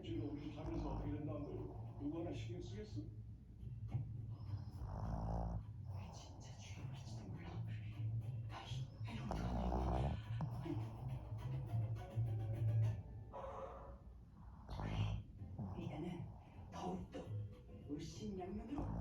목적지가 우리 하면서 어떻게 된다는 걸 누구 하나 신경 쓰겠어? 진짜 죽여버릴지도 몰라. 아이, 어떡하냐. 일단은 더욱더 물심양면으로